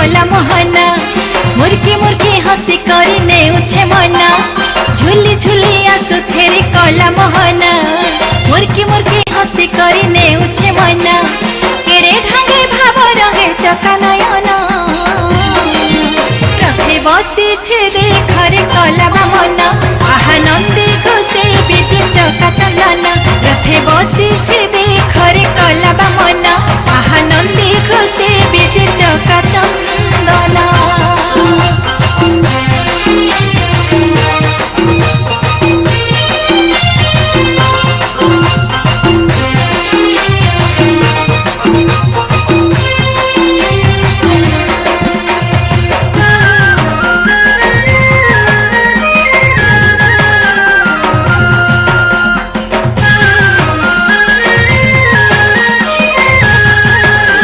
कला मोहना मुर्की मुर्की हसी करी नेउछे मना झुली झुली आसु छेरी कला मोहना मुर्की मुर्की हसी करी नेउछे मना केड़े ढांगे भाव रहे चका नयन रथे बसी छे देखरे कला बामना आहा नंदी घोषे बिजे चका चंदन रथे बसी छे